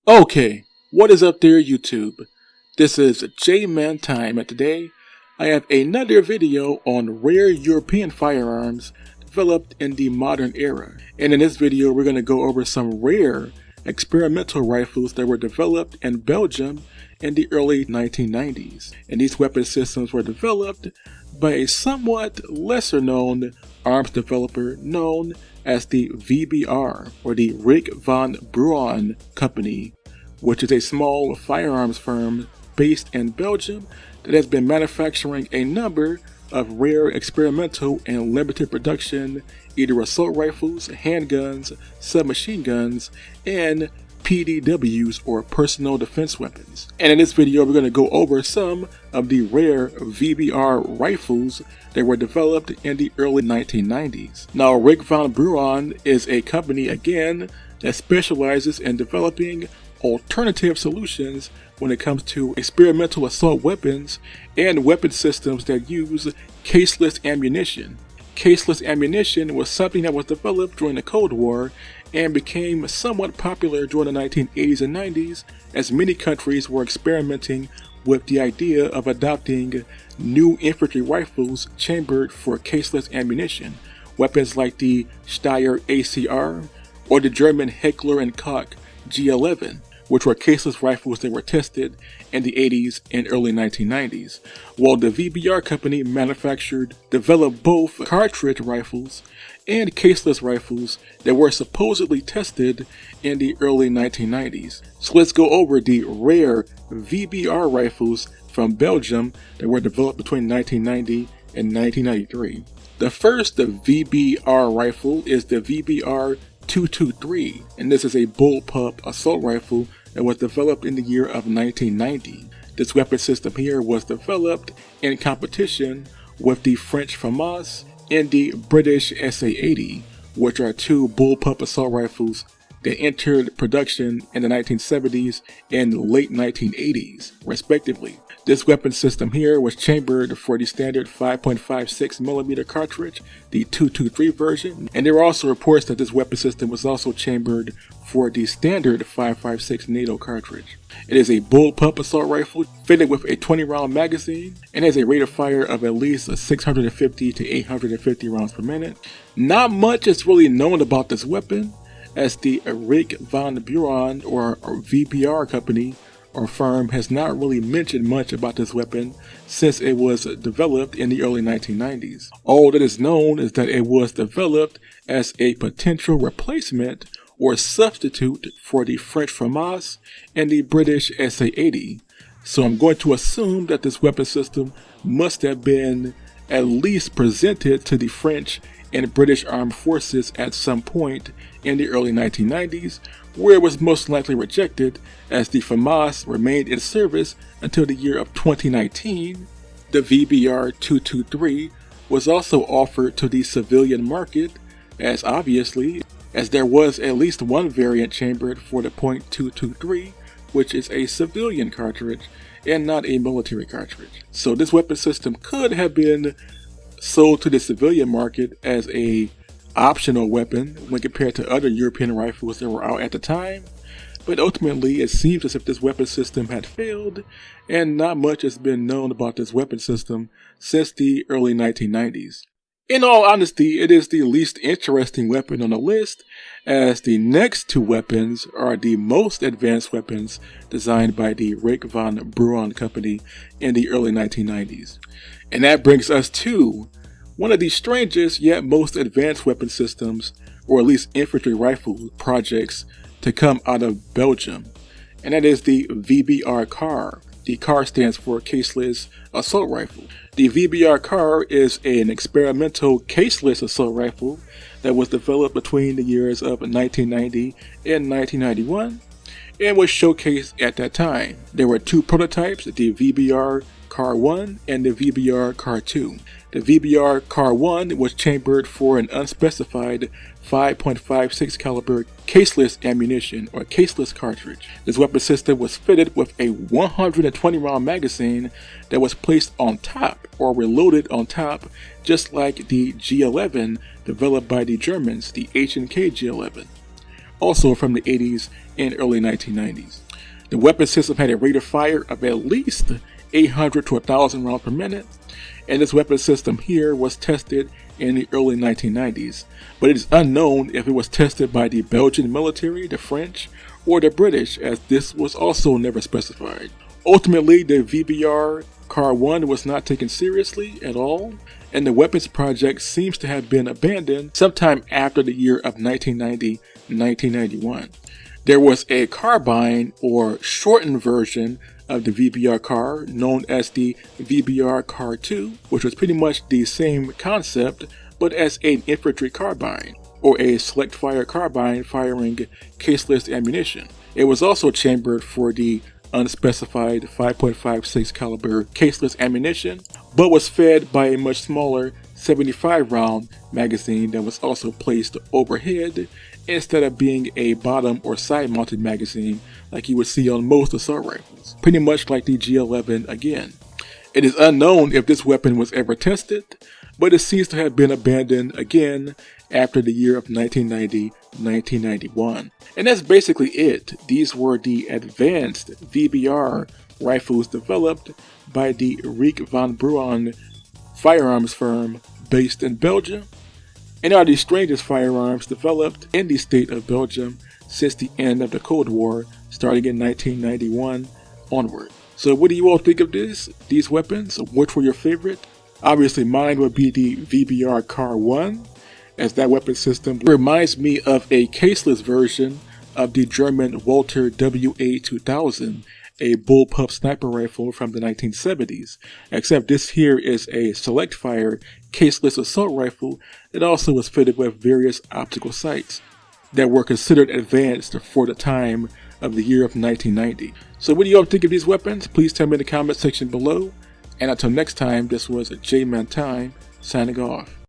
Okay, what is up there, YouTube? This is J-Man Time, and today I have another video on rare European firearms developed in the modern era. And in this video, we're going to go over some rare experimental rifles that were developed in Belgium in the early 1990s. And these weapon systems were developed by a somewhat lesser known arms developer known as the VBR, or the Rik van Bruin Company, which is a small firearms firm based in Belgium that has been manufacturing a number of rare experimental and limited production either assault rifles, handguns, submachine guns, and PDWs, or personal defense weapons. And in this video, we're going to go over some of the rare VBR rifles that were developed in the early 1990s. Now, Rik van Bruin is a company, again, that specializes in developing alternative solutions when it comes to experimental assault weapons and weapon systems that use caseless ammunition. Caseless ammunition was something that was developed during the Cold War and became somewhat popular during the 1980s and 90s as many countries were experimenting with the idea of adopting new infantry rifles chambered for caseless ammunition, weapons like the Steyr ACR or the German Heckler & Koch G11, which were caseless rifles that were tested in the 80s and early 1990s, while the VBR company developed both cartridge rifles and caseless rifles that were supposedly tested in the early 1990s. So let's go over the rare VBR rifles from Belgium that were developed between 1990 and 1993. The first VBR rifle is the VBR 223, and this is a bullpup assault rifle that was developed in the year of 1990. This weapon system here was developed in competition with the French FAMAS and the British SA-80, which are two bullpup assault rifles that entered production in the 1970s and late 1980s, respectively. This weapon system here was chambered for the standard 5.56mm cartridge, the 223 version, and there were also reports that this weapon system was also chambered for the standard 5.56 NATO cartridge. It is a bullpup assault rifle fitted with a 20-round magazine and has a rate of fire of at least 650 to 850 rounds per minute. Not much is really known about this weapon, as the Rik van Bruin, or VBR company or firm, has not really mentioned much about this weapon since it was developed in the early 1990s. All that is known is that it was developed as a potential replacement or substitute for the French FAMAS and the British SA-80. So I'm going to assume that this weapon system must have been at least presented to the French and British armed forces at some point in the early 1990s, where it was most likely rejected as the FAMAS remained in service until the year of 2019. The VBR 223 was also offered to the civilian market, as there was at least one variant chambered for the .223, which is a civilian cartridge and not a military cartridge. So this weapon system could have been sold to the civilian market as a optional weapon when compared to other European rifles that were out at the time, but ultimately it seems as if this weapon system had failed, and not much has been known about this weapon system since the early 1990s. In all honesty, it is the least interesting weapon on the list, as the next two weapons are the most advanced weapons designed by the Rik van Bruin company in the early 1990s. And that brings us to one of the strangest yet most advanced weapon systems, or at least infantry rifle projects, to come out of Belgium, and that is the VBR CAR. The CAR stands for Caseless Assault Rifle. The VBR CAR is an experimental caseless assault rifle that was developed between the years of 1990 and 1991 and was showcased at that time. There were two prototypes, the VBR CAR 1 and the VBR CAR 2. The VBR CAR 1 was chambered for an unspecified 5.56 caliber caseless ammunition, or caseless cartridge. This weapon system was fitted with a 120 round magazine that was placed on top or reloaded on top, just like the G11 developed by the Germans, the H&K G11. also from the 80s and early 1990s. The weapon system had a rate of fire of at least 800 to 1,000 rounds per minute, and this weapon system here was tested in the early 1990s, but it is unknown if it was tested by the Belgian military, the French, or the British, as this was also never specified. Ultimately, the VBR Car 1 was not taken seriously at all, and the weapons project seems to have been abandoned sometime after the year of 1990-1991. There was a carbine or shortened version of the VBR car known as the VBR Car 2, which was pretty much the same concept but as an infantry carbine or a select fire carbine firing caseless ammunition. It was also chambered for the unspecified 5.56 caliber caseless ammunition, but was fed by a much smaller 75 round magazine that was also placed overhead instead of being a bottom or side mounted magazine like you would see on most assault rifles, pretty much like the G11 again. It is unknown if this weapon was ever tested, but it seems to have been abandoned again after the year of 1990-1991. And that's basically it. These were the advanced VBR rifles developed by the Rijk van Bruin firearms firm based in Belgium, and are the strangest firearms developed in the state of Belgium since the end of the Cold War, starting in 1991 onward. So what do you all think of these weapons? Which were your favorite? Obviously mine would be the VBR Car 1, as that weapon system reminds me of a caseless version of the German Walter WA-2000, a bullpup sniper rifle from the 1970s, except this here is a select fire caseless assault rifle that also was fitted with various optical sights that were considered advanced for the time of the year of 1990. So what do you all think of these weapons? Please tell me in the comment section below. And until next time, this was J-Man Time, signing off.